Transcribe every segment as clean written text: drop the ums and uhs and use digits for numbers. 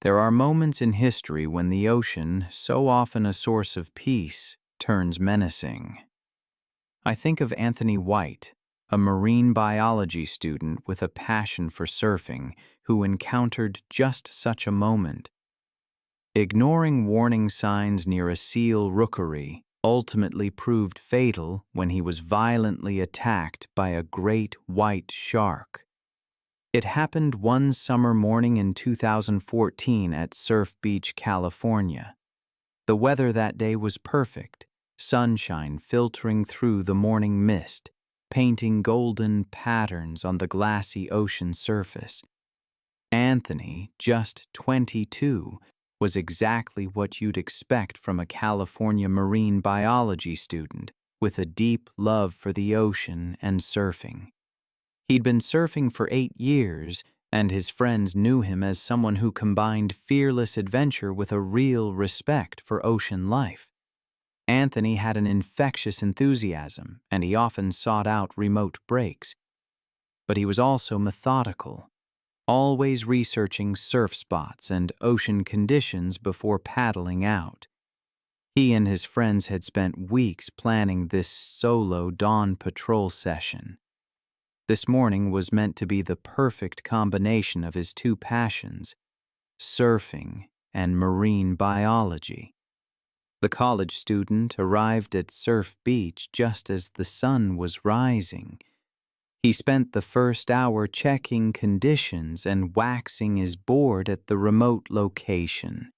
There are moments in history when the ocean, so often a source of peace, turns menacing. I think of Anthony White, a marine biology student with a passion for surfing, who encountered just such a moment. Ignoring warning signs near a seal rookery ultimately proved fatal when he was violently attacked by a great white shark. It happened one summer morning in 2014 at Surf Beach, California. The weather that day was perfect, sunshine filtering through the morning mist, painting golden patterns on the glassy ocean surface. Anthony, just 22, was exactly what you'd expect from a California marine biology student with a deep love for the ocean and surfing. He'd been surfing for 8 years, and his friends knew him as someone who combined fearless adventure with a real respect for ocean life. Anthony had an infectious enthusiasm, and he often sought out remote breaks. But he was also methodical, always researching surf spots and ocean conditions before paddling out. He and his friends had spent weeks planning this solo dawn patrol session. This morning was meant to be the perfect combination of his two passions, surfing and marine biology. The college student arrived at Surf Beach just as the sun was rising. He spent the first hour checking conditions and waxing his board at the remote location.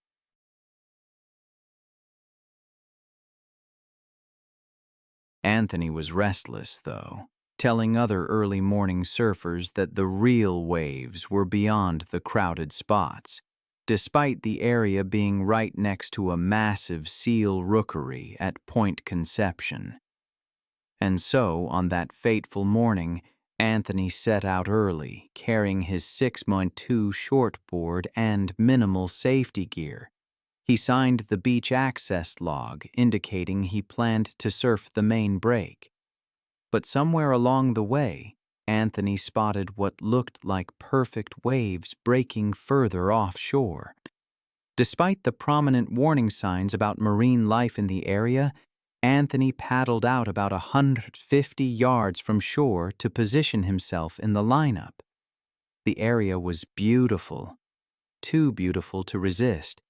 Anthony was restless, though, telling other early morning surfers that the real waves were beyond the crowded spots, despite the area being right next to a massive seal rookery at Point Conception. And so, on that fateful morning, Anthony set out early, carrying his 6.2 shortboard and minimal safety gear. He signed the beach access log, indicating he planned to surf the main break. But somewhere along the way, Anthony spotted what looked like perfect waves breaking further offshore. Despite the prominent warning signs about marine life in the area, Anthony paddled out about 150 yards from shore to position himself in the lineup. The area was beautiful, too beautiful to resist,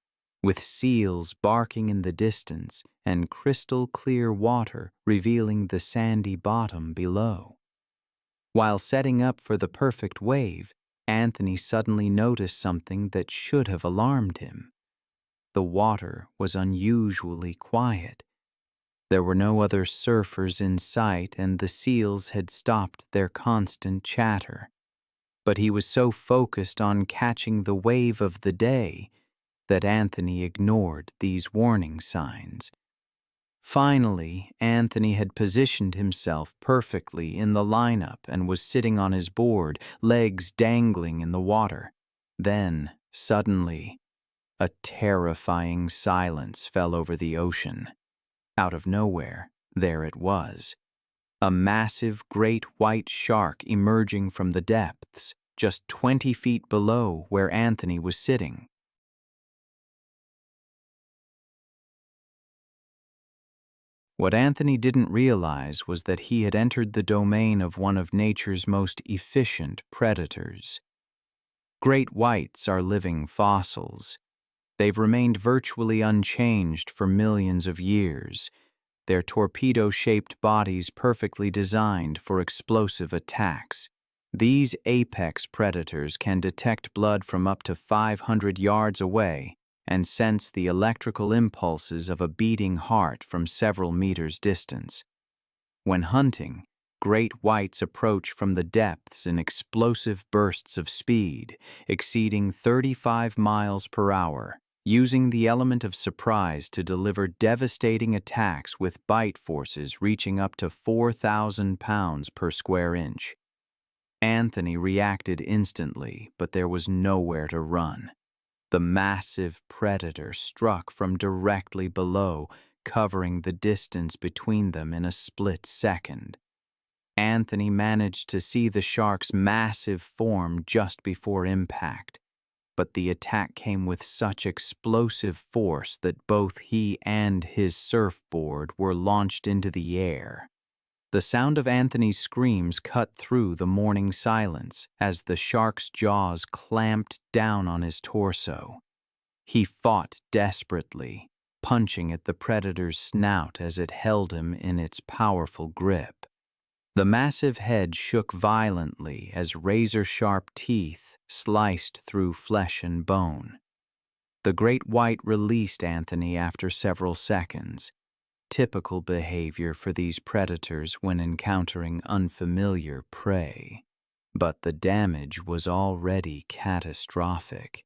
with seals barking in the distance and crystal clear water revealing the sandy bottom below. While setting up for the perfect wave, Anthony suddenly noticed something that should have alarmed him. The water was unusually quiet. There were no other surfers in sight, and the seals had stopped their constant chatter. But he was so focused on catching the wave of the day that Anthony ignored these warning signs. Finally, Anthony had positioned himself perfectly in the lineup and was sitting on his board, legs dangling in the water. Then, suddenly, a terrifying silence fell over the ocean. Out of nowhere, there it was. A massive great white shark emerging from the depths, just 20 feet below where Anthony was sitting. What Anthony didn't realize was that he had entered the domain of one of nature's most efficient predators. Great whites are living fossils. They've remained virtually unchanged for millions of years, their torpedo-shaped bodies perfectly designed for explosive attacks. These apex predators can detect blood from up to 500 yards away and sense the electrical impulses of a beating heart from several meters distance. When hunting, great whites approach from the depths in explosive bursts of speed, exceeding 35 miles per hour, using the element of surprise to deliver devastating attacks with bite forces reaching up to 4,000 pounds per square inch. Anthony reacted instantly, but there was nowhere to run. The massive predator struck from directly below, covering the distance between them in a split second. Anthony managed to see the shark's massive form just before impact, but the attack came with such explosive force that both he and his surfboard were launched into the air. The sound of Anthony's screams cut through the morning silence as the shark's jaws clamped down on his torso. He fought desperately, punching at the predator's snout as it held him in its powerful grip. The massive head shook violently as razor-sharp teeth sliced through flesh and bone. The great white released Anthony after several seconds, typical behavior for these predators when encountering unfamiliar prey. But the damage was already catastrophic.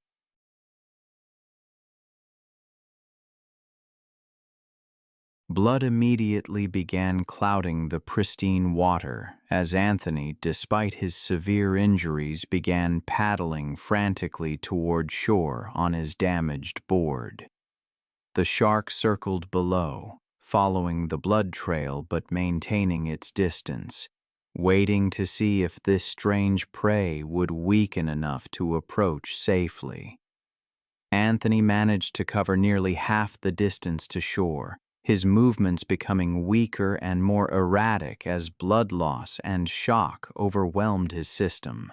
Blood immediately began clouding the pristine water as Anthony, despite his severe injuries, began paddling frantically toward shore on his damaged board. The shark circled below, following the blood trail but maintaining its distance, waiting to see if this strange prey would weaken enough to approach safely. Anthony managed to cover nearly half the distance to shore, his movements becoming weaker and more erratic as blood loss and shock overwhelmed his system.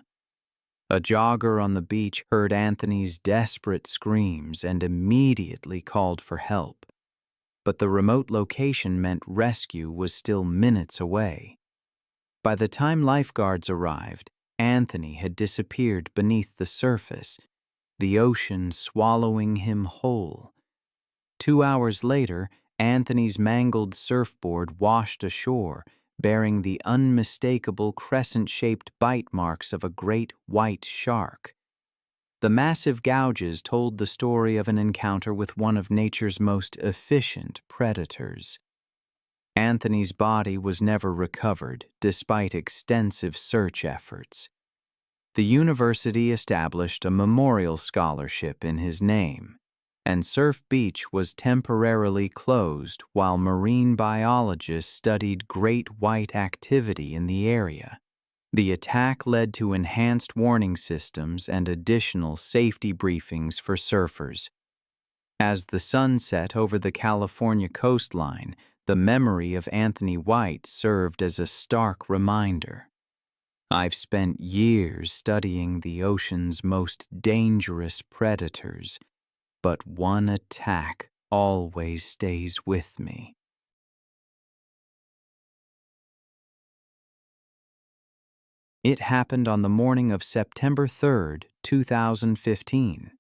A jogger on the beach heard Anthony's desperate screams and immediately called for help. But the remote location meant rescue was still minutes away. By the time lifeguards arrived, Anthony had disappeared beneath the surface, the ocean swallowing him whole. 2 hours later, Anthony's mangled surfboard washed ashore, bearing the unmistakable crescent-shaped bite marks of a great white shark. The massive gouges told the story of an encounter with one of nature's most efficient predators. Anthony's body was never recovered, despite extensive search efforts. The university established a memorial scholarship in his name, and Surf Beach was temporarily closed while marine biologists studied great white activity in the area. The attack led to enhanced warning systems and additional safety briefings for surfers. As the sun set over the California coastline, the memory of Anthony White served as a stark reminder. I've spent years studying the ocean's most dangerous predators, but one attack always stays with me. It happened on the morning of September 3, 2015.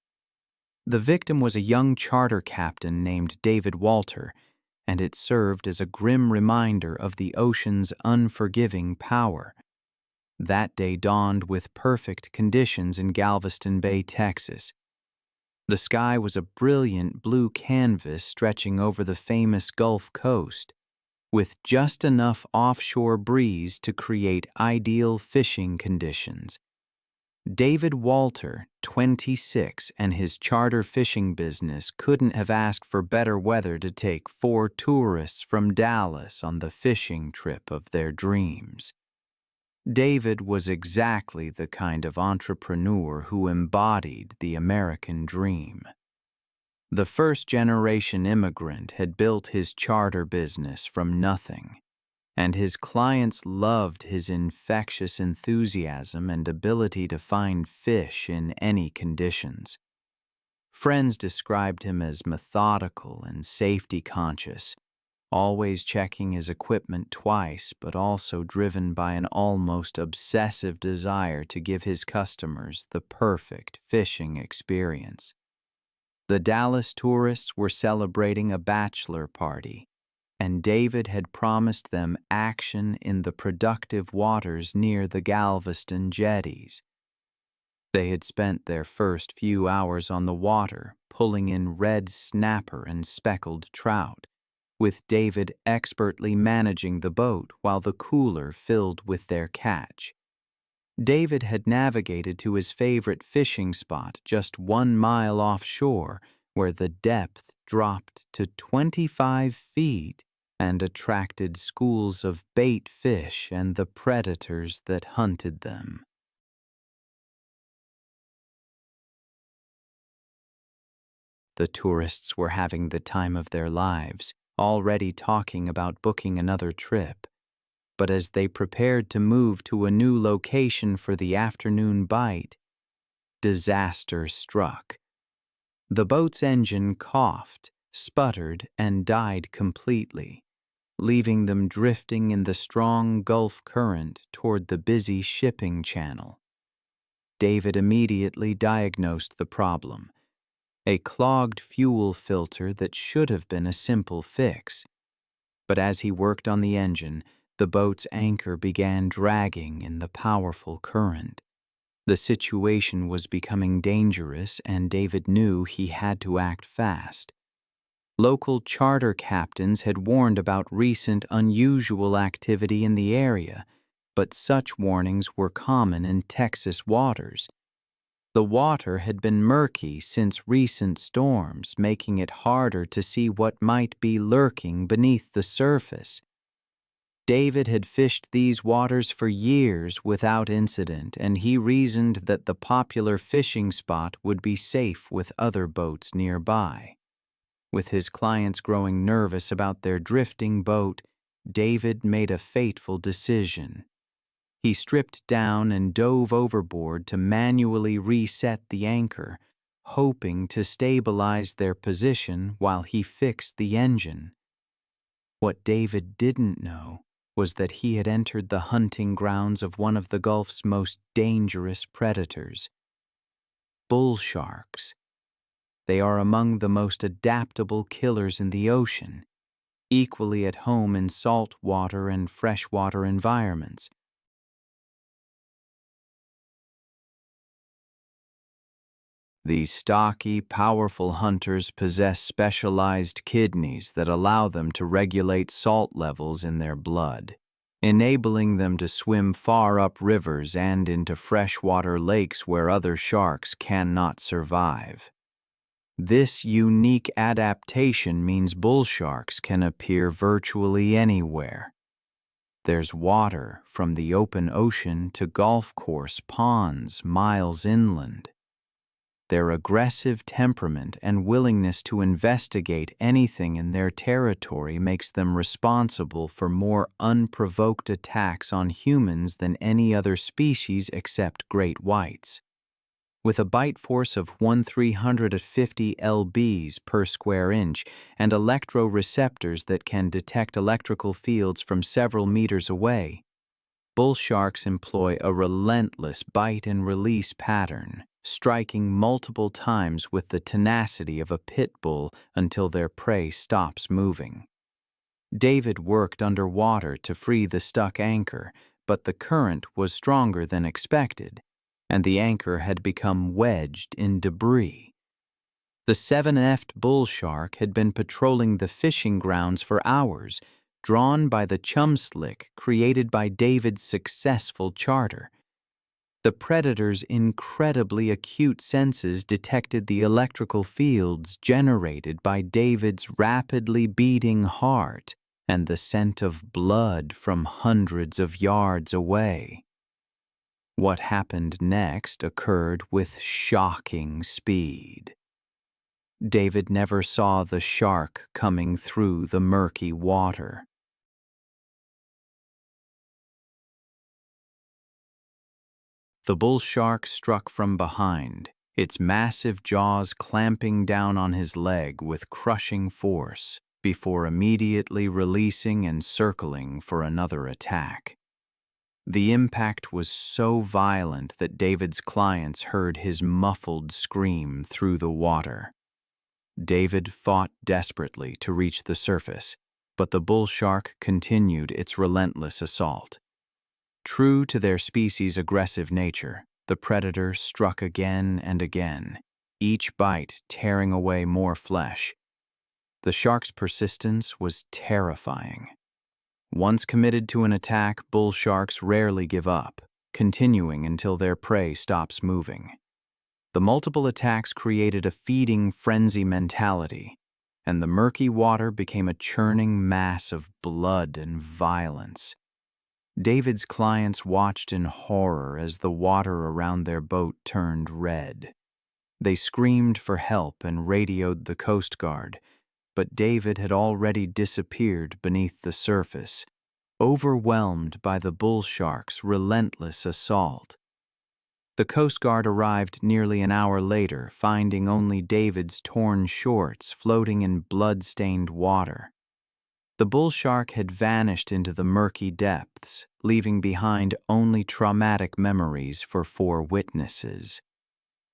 The victim was a young charter captain named David Walter, and it served as a grim reminder of the ocean's unforgiving power. That day dawned with perfect conditions in Galveston Bay, Texas. The sky was a brilliant blue canvas stretching over the famous Gulf Coast, with just enough offshore breeze to create ideal fishing conditions. David Walter, 26, and his charter fishing business couldn't have asked for better weather to take 4 tourists from Dallas on the fishing trip of their dreams. David was exactly the kind of entrepreneur who embodied the American dream. The first-generation immigrant had built his charter business from nothing, and his clients loved his infectious enthusiasm and ability to find fish in any conditions. Friends described him as methodical and safety-conscious, always checking his equipment twice, but also driven by an almost obsessive desire to give his customers the perfect fishing experience. The Dallas tourists were celebrating a bachelor party, and David had promised them action in the productive waters near the Galveston jetties. They had spent their first few hours on the water, pulling in red snapper and speckled trout, with David expertly managing the boat while the cooler filled with their catch. David had navigated to his favorite fishing spot just 1 mile offshore, where the depth dropped to 25 feet and attracted schools of bait fish and the predators that hunted them. The tourists were having the time of their lives, already talking about booking another trip. But as they prepared to move to a new location for the afternoon bite, disaster struck. The boat's engine coughed, sputtered, and died completely, leaving them drifting in the strong Gulf current toward the busy shipping channel. David immediately diagnosed the problem: a clogged fuel filter that should have been a simple fix. But as he worked on the engine, the boat's anchor began dragging in the powerful current. The situation was becoming dangerous, and David knew he had to act fast. Local charter captains had warned about recent unusual activity in the area, but such warnings were common in Texas waters. The water had been murky since recent storms, making it harder to see what might be lurking beneath the surface. David had fished these waters for years without incident, and he reasoned that the popular fishing spot would be safe with other boats nearby. With his clients growing nervous about their drifting boat, David made a fateful decision. He stripped down and dove overboard to manually reset the anchor, hoping to stabilize their position while he fixed the engine. What David didn't know was that he had entered the hunting grounds of one of the Gulf's most dangerous predators: bull sharks. They are among the most adaptable killers in the ocean, equally at home in saltwater and freshwater environments. These stocky, powerful hunters possess specialized kidneys that allow them to regulate salt levels in their blood, enabling them to swim far up rivers and into freshwater lakes where other sharks cannot survive. This unique adaptation means bull sharks can appear virtually anywhere. There's water from the open ocean to golf course ponds miles inland. Their aggressive temperament and willingness to investigate anything in their territory makes them responsible for more unprovoked attacks on humans than any other species except great whites. With a bite force of 1,350 lbs per square inch and electroreceptors that can detect electrical fields from several meters away, bull sharks employ a relentless bite-and-release pattern, striking multiple times with the tenacity of a pit bull until their prey stops moving. David worked underwater to free the stuck anchor, but the current was stronger than expected, and the anchor had become wedged in debris. The 7-eft bull shark had been patrolling the fishing grounds for hours, drawn by the chum slick created by David's successful charter. The predator's incredibly acute senses detected the electrical fields generated by David's rapidly beating heart and the scent of blood from hundreds of yards away. What happened next occurred with shocking speed. David never saw the shark coming through the murky water. The bull shark struck from behind, its massive jaws clamping down on his leg with crushing force, before immediately releasing and circling for another attack. The impact was so violent that David's clients heard his muffled scream through the water. David fought desperately to reach the surface, but the bull shark continued its relentless assault. True to their species' aggressive nature, the predator struck again and again, each bite tearing away more flesh. The shark's persistence was terrifying. Once committed to an attack, bull sharks rarely give up, continuing until their prey stops moving. The multiple attacks created a feeding frenzy mentality, and the murky water became a churning mass of blood and violence. David's clients watched in horror as the water around their boat turned red. They screamed for help and radioed the Coast Guard, but David had already disappeared beneath the surface, overwhelmed by the bull shark's relentless assault. The Coast Guard arrived nearly an hour later, finding only David's torn shorts floating in blood-stained water. The bull shark had vanished into the murky depths, leaving behind only traumatic memories for 4 witnesses.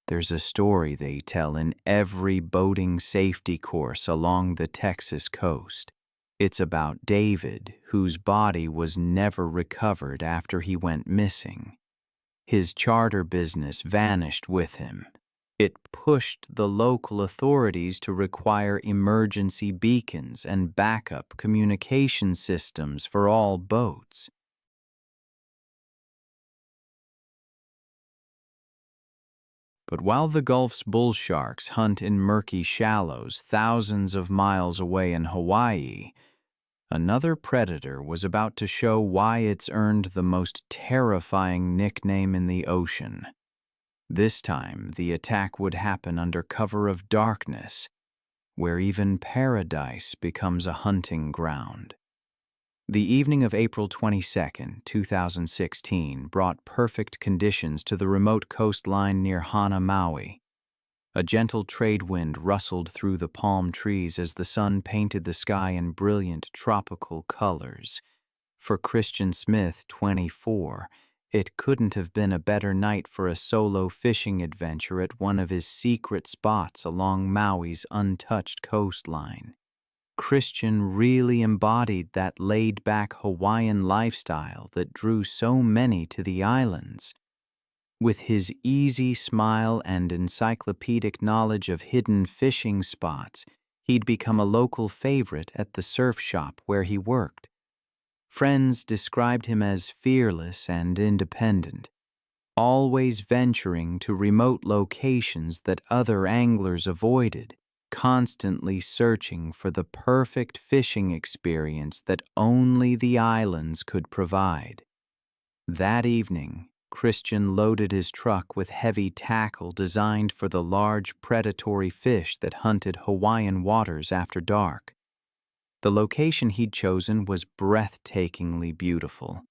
There's a story they tell in every boating safety course along the Texas coast. It's about David, whose body was never recovered after he went missing. His charter business vanished with him. It pushed the local authorities to require emergency beacons and backup communication systems for all boats. But while the Gulf's bull sharks hunt in murky shallows thousands of miles away in Hawaii, another predator was about to show why it's earned the most terrifying nickname in the ocean. This time, the attack would happen under cover of darkness, where even paradise becomes a hunting ground. The evening of April 22, 2016, brought perfect conditions to the remote coastline near Hana, Maui. A gentle trade wind rustled through the palm trees as the sun painted the sky in brilliant tropical colors. For Christian Smith, 24, it couldn't have been a better night for a solo fishing adventure at one of his secret spots along Maui's untouched coastline. Christian really embodied that laid-back Hawaiian lifestyle that drew so many to the islands. With his easy smile and encyclopedic knowledge of hidden fishing spots, he'd become a local favorite at the surf shop where he worked. Friends described him as fearless and independent, always venturing to remote locations that other anglers avoided, constantly searching for the perfect fishing experience that only the islands could provide. That evening, Christian loaded his truck with heavy tackle designed for the large predatory fish that hunted Hawaiian waters after dark. The location he'd chosen was breathtakingly beautiful,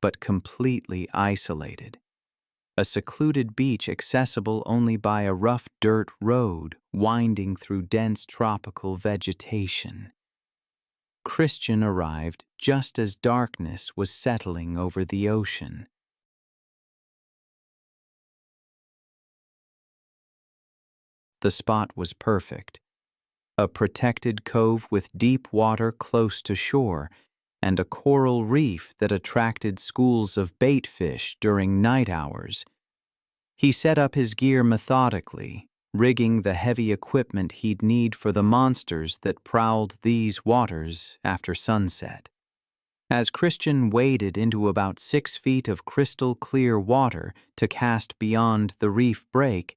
but completely isolated. A secluded beach accessible only by a rough dirt road winding through dense tropical vegetation. Christian arrived just as darkness was settling over the ocean. The spot was perfect. A protected cove with deep water close to shore, and a coral reef that attracted schools of bait fish during night hours. He set up his gear methodically, rigging the heavy equipment he'd need for the monsters that prowled these waters after sunset. As Christian waded into about 6 feet of crystal-clear water to cast beyond the reef break,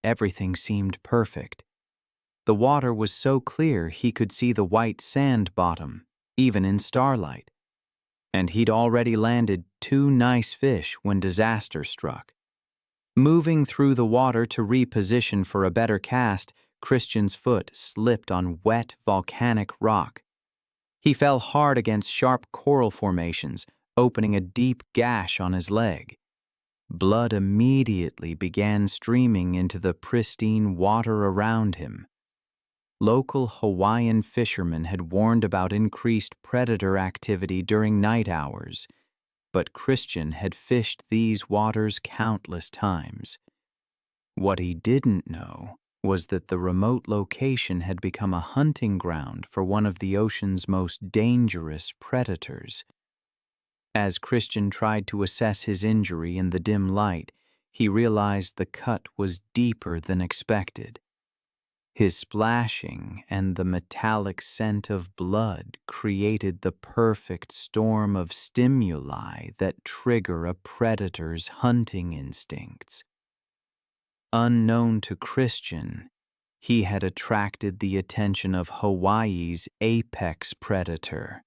everything seemed perfect. The water was so clear he could see the white sand bottom, even in starlight. And he'd already landed 2 nice fish when disaster struck. Moving through the water to reposition for a better cast, Christian's foot slipped on wet, volcanic rock. He fell hard against sharp coral formations, opening a deep gash on his leg. Blood immediately began streaming into the pristine water around him. Local Hawaiian fishermen had warned about increased predator activity during night hours, but Christian had fished these waters countless times. What he didn't know was that the remote location had become a hunting ground for one of the ocean's most dangerous predators. As Christian tried to assess his injury in the dim light, he realized the cut was deeper than expected. His splashing and the metallic scent of blood created the perfect storm of stimuli that trigger a predator's hunting instincts. Unknown to Christian, he had attracted the attention of Hawaii's apex predator.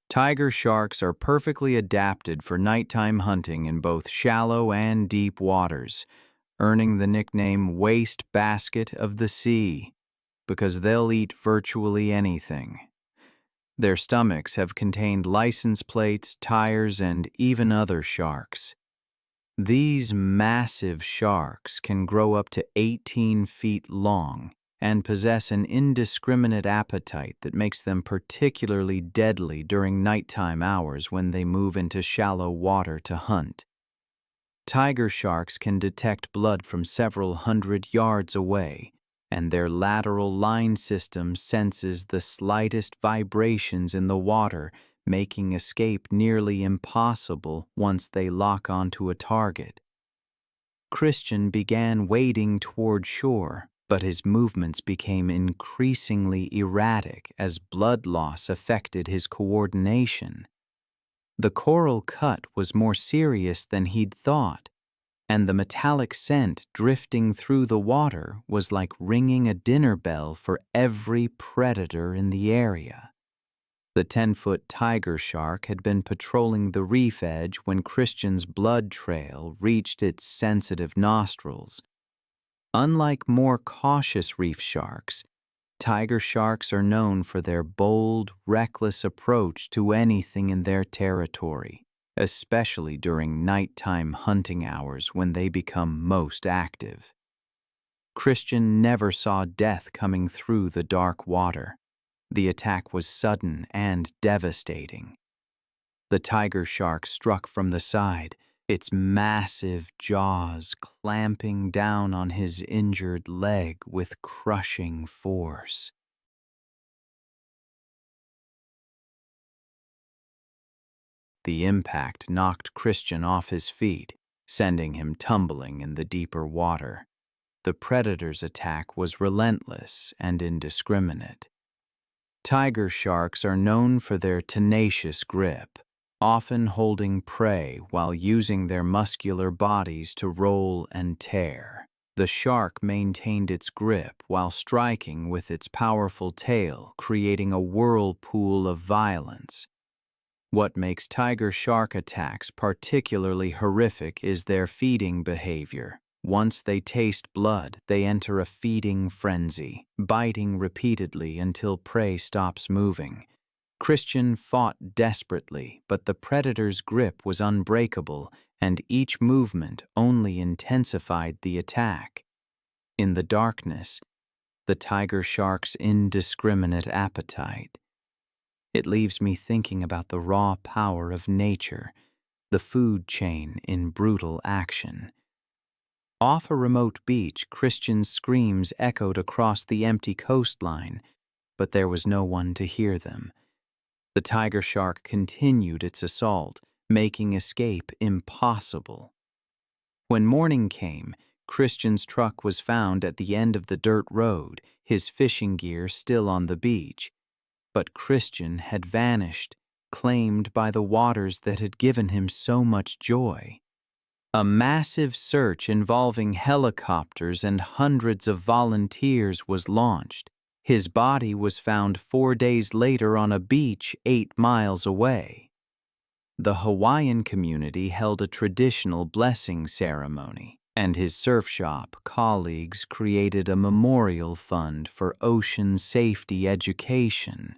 Tiger sharks are perfectly adapted for nighttime hunting in both shallow and deep waters, earning the nickname waste basket of the sea, because they'll eat virtually anything. Their stomachs have contained license plates, tires, and even other sharks. These massive sharks can grow up to 18 feet long and possess an indiscriminate appetite that makes them particularly deadly during nighttime hours when they move into shallow water to hunt. Tiger sharks can detect blood from several hundred yards away, and their lateral line system senses the slightest vibrations in the water, making escape nearly impossible once they lock onto a target. Christian began wading toward shore, but his movements became increasingly erratic as blood loss affected his coordination. The coral cut was more serious than he'd thought, and the metallic scent drifting through the water was like ringing a dinner bell for every predator in the area. The 10-foot tiger shark had been patrolling the reef edge when Christian's blood trail reached its sensitive nostrils. Unlike more cautious reef sharks, tiger sharks are known for their bold, reckless approach to anything in their territory, especially during nighttime hunting hours when they become most active. Christian never saw death coming through the dark water. The attack was sudden and devastating. The tiger shark struck from the side, its massive jaws clamping down on his injured leg with crushing force. The impact knocked Christian off his feet, sending him tumbling in the deeper water. The predator's attack was relentless and indiscriminate. Tiger sharks are known for their tenacious grip, often holding prey while using their muscular bodies to roll and tear. The shark maintained its grip while striking with its powerful tail, creating a whirlpool of violence. What makes tiger shark attacks particularly horrific is their feeding behavior. Once they taste blood, they enter a feeding frenzy, biting repeatedly until prey stops moving. Christian fought desperately, but the predator's grip was unbreakable, and each movement only intensified the attack. In the darkness, the tiger shark's indiscriminate appetite. It leaves me thinking about the raw power of nature, the food chain in brutal action. Off a remote beach, Christian's screams echoed across the empty coastline, but there was no one to hear them. The tiger shark continued its assault, making escape impossible. When morning came, Christian's truck was found at the end of the dirt road, his fishing gear still on the beach. But Christian had vanished, claimed by the waters that had given him so much joy. A massive search involving helicopters and hundreds of volunteers was launched. His body was found 4 days later on a beach 8 miles away. The Hawaiian community held a traditional blessing ceremony, and his surf shop colleagues created a memorial fund for ocean safety education.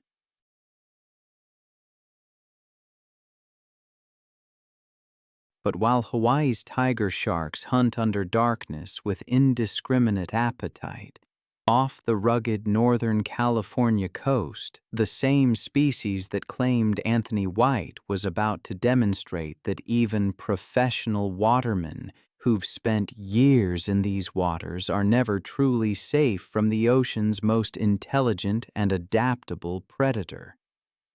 But while Hawaii's tiger sharks hunt under darkness with indiscriminate appetite, off the rugged Northern California coast, the same species that claimed Anthony White was about to demonstrate that even professional watermen who've spent years in these waters are never truly safe from the ocean's most intelligent and adaptable predator.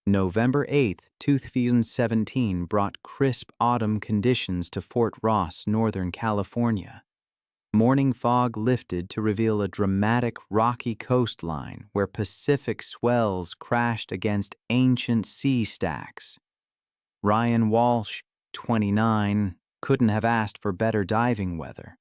November 8, 2017 brought crisp autumn conditions to Fort Ross, Northern California. Morning fog lifted to reveal a dramatic rocky coastline where Pacific swells crashed against ancient sea stacks. Ryan Walsh, 29, couldn't have asked for better diving weather.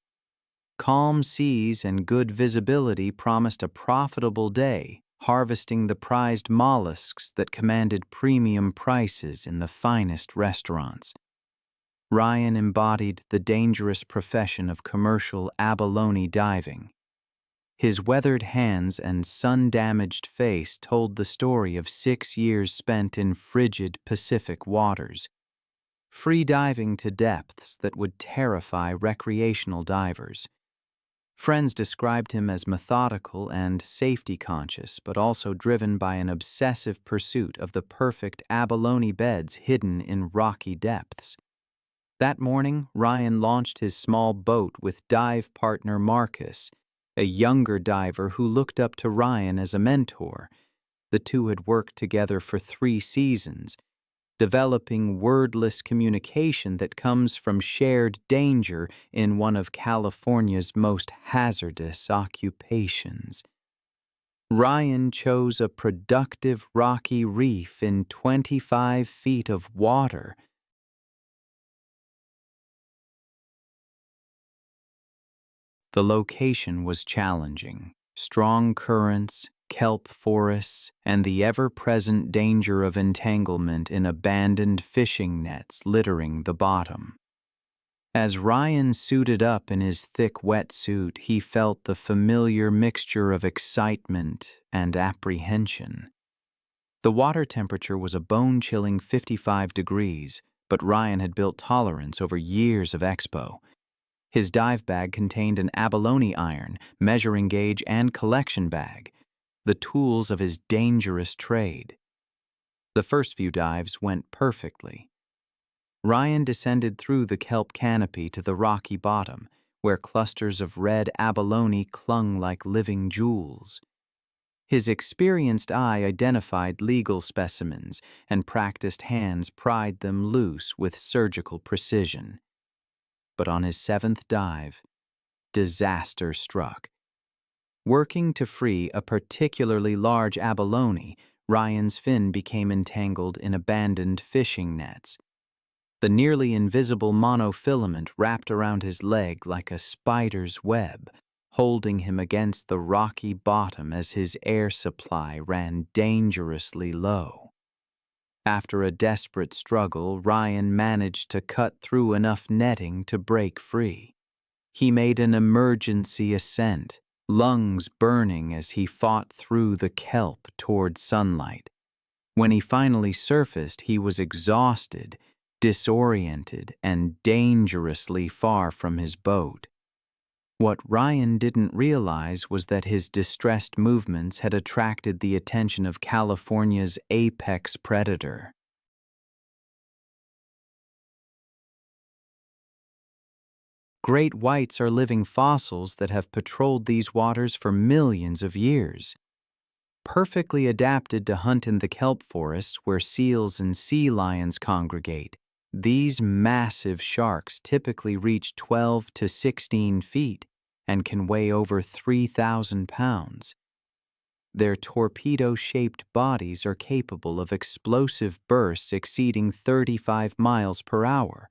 Calm seas and good visibility promised a profitable day, harvesting the prized mollusks that commanded premium prices in the finest restaurants. Ryan embodied the dangerous profession of commercial abalone diving. His weathered hands and sun-damaged face told the story of 6 years spent in frigid Pacific waters, free diving to depths that would terrify recreational divers. Friends described him as methodical and safety-conscious, but also driven by an obsessive pursuit of the perfect abalone beds hidden in rocky depths. That morning, Ryan launched his small boat with dive partner Marcus, a younger diver who looked up to Ryan as a mentor. The two had worked together for 3 seasons, developing wordless communication that comes from shared danger in one of California's most hazardous occupations. Ryan chose a productive rocky reef in 25 feet of water. The location was challenging. Strong currents, kelp forests, and the ever-present danger of entanglement in abandoned fishing nets littering the bottom. As Ryan suited up in his thick wetsuit, he felt the familiar mixture of excitement and apprehension. The water temperature was a bone-chilling 55 degrees, but Ryan had built tolerance over years of expo. His dive bag contained an abalone iron, measuring gauge, and collection bag, the tools of his dangerous trade. The first few dives went perfectly. Ryan descended through the kelp canopy to the rocky bottom, where clusters of red abalone clung like living jewels. His experienced eye identified legal specimens, and practiced hands pried them loose with surgical precision. But on his 7th dive, disaster struck. Working to free a particularly large abalone, Ryan's fin became entangled in abandoned fishing nets. The nearly invisible monofilament wrapped around his leg like a spider's web, holding him against the rocky bottom as his air supply ran dangerously low. After a desperate struggle, Ryan managed to cut through enough netting to break free. He made an emergency ascent, lungs burning as he fought through the kelp toward sunlight. When he finally surfaced, he was exhausted, disoriented, and dangerously far from his boat. What Ryan didn't realize was that his distressed movements had attracted the attention of California's apex predator. Great whites are living fossils that have patrolled these waters for millions of years. Perfectly adapted to hunt in the kelp forests where seals and sea lions congregate, these massive sharks typically reach 12 to 16 feet and can weigh over 3,000 pounds. Their torpedo-shaped bodies are capable of explosive bursts exceeding 35 miles per hour,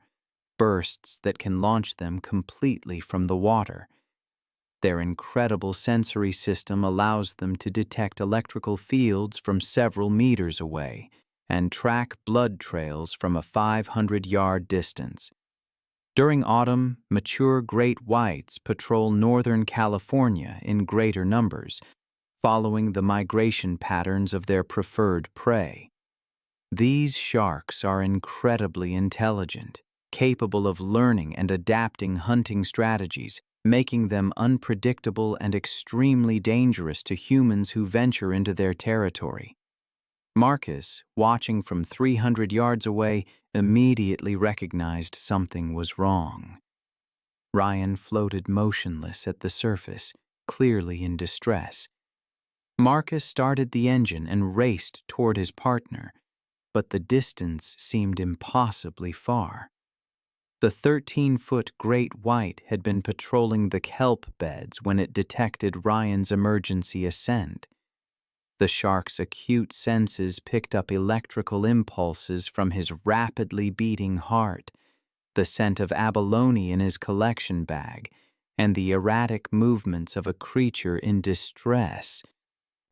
bursts that can launch them completely from the water. Their incredible sensory system allows them to detect electrical fields from several meters away and track blood trails from a 500-yard distance. During autumn, mature great whites patrol northern California in greater numbers, following the migration patterns of their preferred prey. These sharks are incredibly intelligent, capable of learning and adapting hunting strategies, making them unpredictable and extremely dangerous to humans who venture into their territory. Marcus, watching from 300 yards away, immediately recognized something was wrong. Ryan floated motionless at the surface, clearly in distress. Marcus started the engine and raced toward his partner, but the distance seemed impossibly far. The 13-foot great white had been patrolling the kelp beds when it detected Ryan's emergency ascent. The shark's acute senses picked up electrical impulses from his rapidly beating heart, the scent of abalone in his collection bag, and the erratic movements of a creature in distress,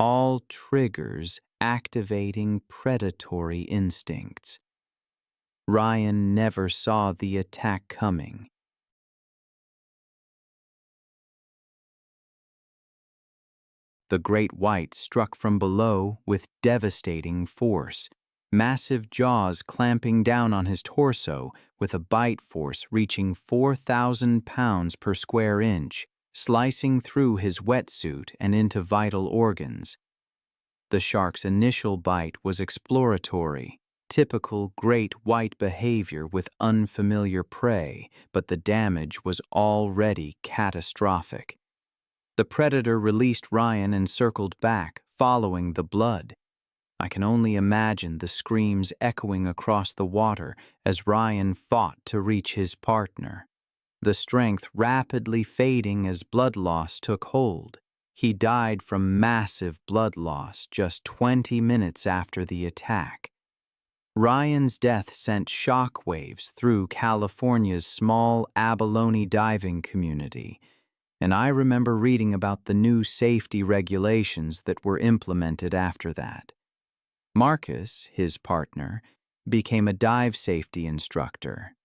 all triggers activating predatory instincts. Ryan never saw the attack coming. The great white struck from below with devastating force, massive jaws clamping down on his torso with a bite force reaching 4,000 pounds per square inch, slicing through his wetsuit and into vital organs. The shark's initial bite was exploratory, typical great white behavior with unfamiliar prey, but the damage was already catastrophic. The predator released Ryan and circled back, following the blood. I can only imagine the screams echoing across the water as Ryan fought to reach his partner. The strength rapidly fading as blood loss took hold. He died from massive blood loss just 20 minutes after the attack. Ryan's death sent shockwaves through California's small abalone diving community, and I remember reading about the new safety regulations that were implemented after that. Marcus, his partner, became a dive safety instructor.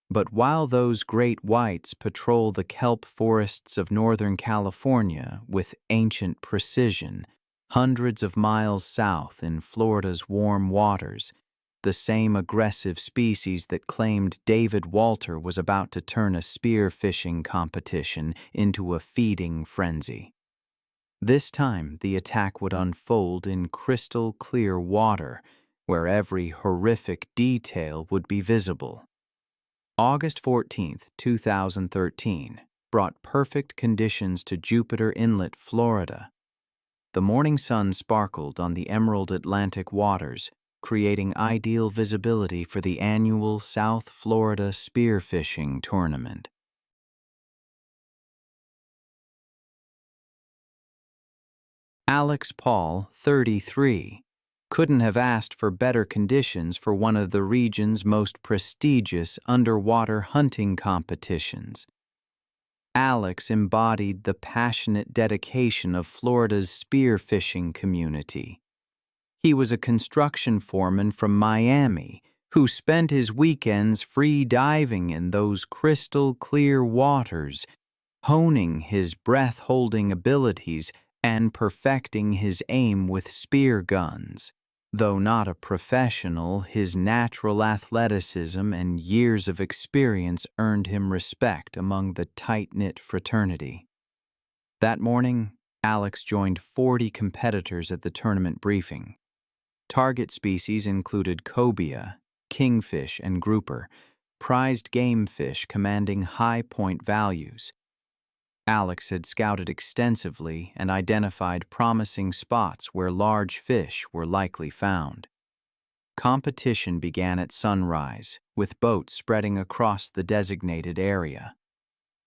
But while those great whites patrol the kelp forests of Northern California with ancient precision, hundreds of miles south in Florida's warm waters, the same aggressive species that claimed David Walter was about to turn a spear fishing competition into a feeding frenzy. This time, the attack would unfold in crystal clear water, where every horrific detail would be visible. August 14, 2013, brought perfect conditions to Jupiter Inlet, Florida. The morning sun sparkled on the emerald Atlantic waters, creating ideal visibility for the annual South Florida spearfishing tournament. Alex Paul, 33, couldn't have asked for better conditions for one of the region's most prestigious underwater hunting competitions. Alex embodied the passionate dedication of Florida's spearfishing community. He was a construction foreman from Miami who spent his weekends free diving in those crystal clear waters, honing his breath-holding abilities and perfecting his aim with spear guns. Though not a professional, his natural athleticism and years of experience earned him respect among the tight-knit fraternity. That morning, Alex joined 40 competitors at the tournament briefing. Target species included cobia, kingfish, and grouper, prized game fish commanding high point values. Alex had scouted extensively and identified promising spots where large fish were likely found. Competition began at sunrise, with boats spreading across the designated area.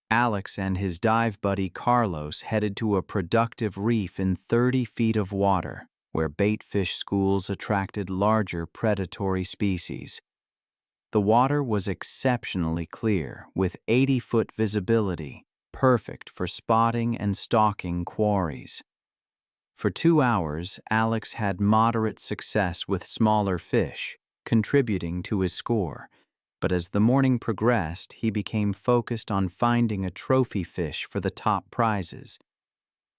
Alex and his dive buddy Carlos headed to a productive reef in 30 feet of water, where baitfish schools attracted larger predatory species. The water was exceptionally clear, with 80-foot visibility, perfect for spotting and stalking quarries. For 2 hours, Alex had moderate success with smaller fish, contributing to his score, but as the morning progressed, he became focused on finding a trophy fish for the top prizes.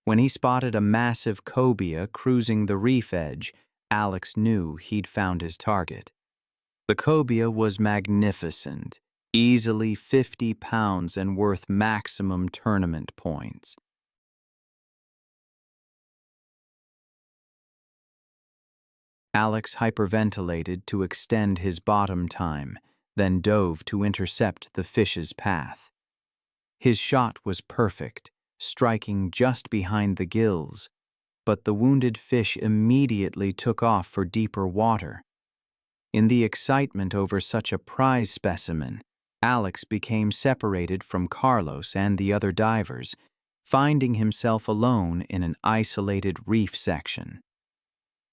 When he spotted a massive cobia cruising the reef edge, Alex knew he'd found his target. The cobia was magnificent, easily 50 pounds and worth maximum tournament points. Alex hyperventilated to extend his bottom time, then dove to intercept the fish's path. His shot was perfect, striking just behind the gills, but the wounded fish immediately took off for deeper water. In the excitement over such a prize specimen, Alex became separated from Carlos and the other divers, finding himself alone in an isolated reef section.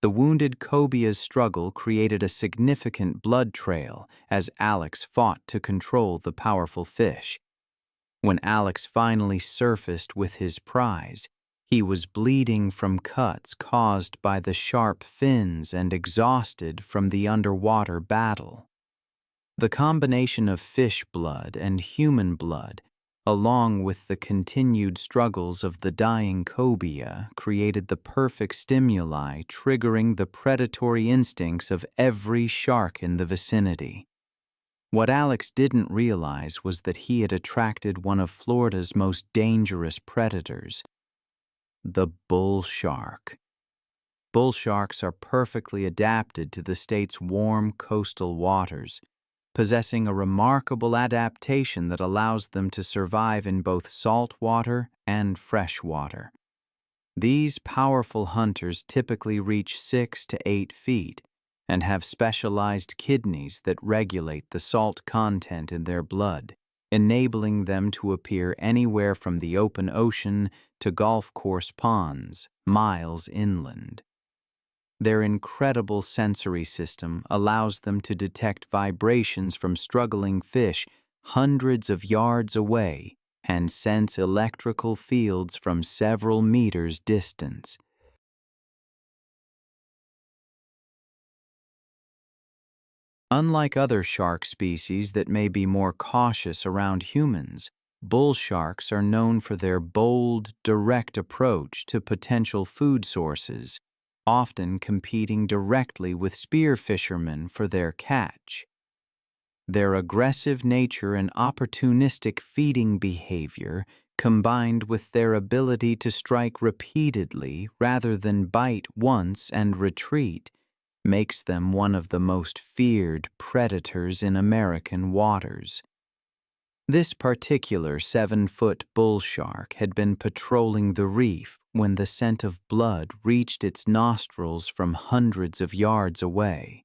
The wounded cobia's struggle created a significant blood trail as Alex fought to control the powerful fish. When Alex finally surfaced with his prize, He was bleeding from cuts caused by the sharp fins and exhausted from the underwater battle. The combination of fish blood and human blood, along with the continued struggles of the dying cobia, created the perfect stimuli, triggering the predatory instincts of every shark in the vicinity. What Alex didn't realize was that he had attracted one of Florida's most dangerous predators, the bull shark. Bull sharks are perfectly adapted to the state's warm coastal waters, possessing a remarkable adaptation that allows them to survive in both salt water and fresh water. These powerful hunters typically reach 6 to 8 feet and have specialized kidneys that regulate the salt content in their blood, enabling them to appear anywhere from the open ocean to golf course ponds, miles inland. Their incredible sensory system allows them to detect vibrations from struggling fish hundreds of yards away and sense electrical fields from several meters distance. Unlike other shark species that may be more cautious around humans, bull sharks are known for their bold, direct approach to potential food sources, often competing directly with spear fishermen for their catch. Their aggressive nature and opportunistic feeding behavior, combined with their ability to strike repeatedly rather than bite once and retreat, makes them one of the most feared predators in American waters. This particular 7-foot bull shark had been patrolling the reef when the scent of blood reached its nostrils from hundreds of yards away.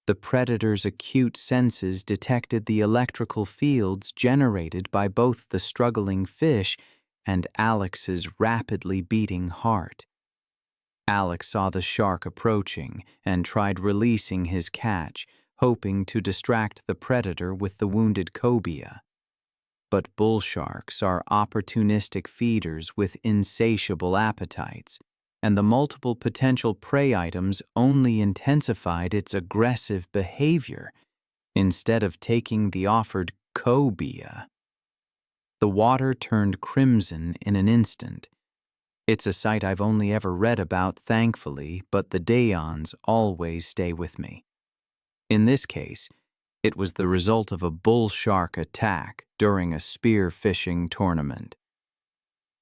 The predator's acute senses detected the electrical fields generated by both the struggling fish and Alex's rapidly beating heart. Alex saw the shark approaching and tried releasing his catch, hoping to distract the predator with the wounded cobia. But bull sharks are opportunistic feeders with insatiable appetites, and the multiple potential prey items only intensified its aggressive behavior. Instead of taking the offered cobia, the water turned crimson in an instant. It's a sight I've only ever read about, thankfully, but the Dayons always stay with me. In this case, it was the result of a bull shark attack during a spear fishing tournament.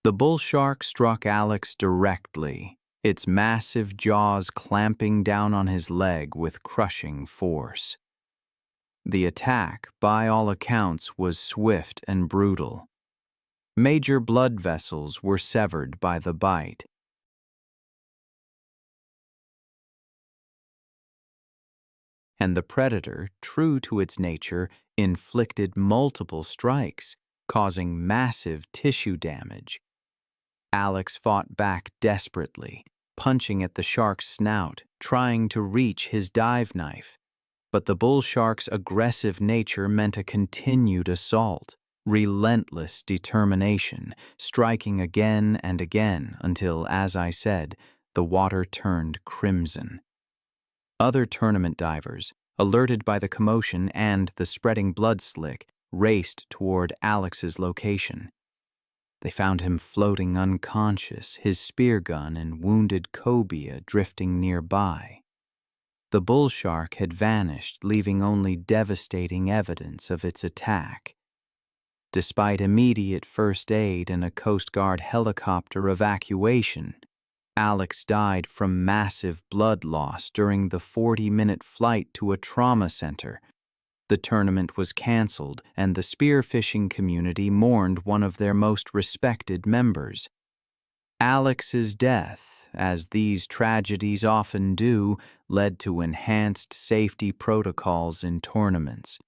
The bull shark struck Alex directly, its massive jaws clamping down on his leg with crushing force. The attack, by all accounts, was swift and brutal. Major blood vessels were severed by the bite. And the predator, true to its nature, inflicted multiple strikes, causing massive tissue damage. Alex fought back desperately, punching at the shark's snout, trying to reach his dive knife. But the bull shark's aggressive nature meant a continued assault, relentless determination, striking again and again until, as I said, the water turned crimson. Other tournament divers, alerted by the commotion and the spreading blood slick, raced toward Alex's location. They found him floating unconscious, his spear gun and wounded cobia drifting nearby. The bull shark had vanished, leaving only devastating evidence of its attack. Despite immediate first aid and a Coast Guard helicopter evacuation, Alex died from massive blood loss during the 40-minute flight to a trauma center. The tournament was canceled, and the spearfishing community mourned one of their most respected members. Alex's death, as these tragedies often do, led to enhanced safety protocols in tournaments.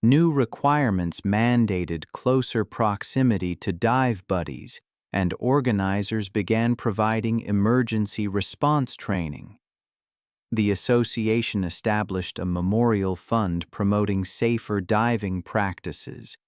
New requirements mandated closer proximity to dive buddies, and organizers began providing emergency response training. The association established a memorial fund promoting safer diving practices,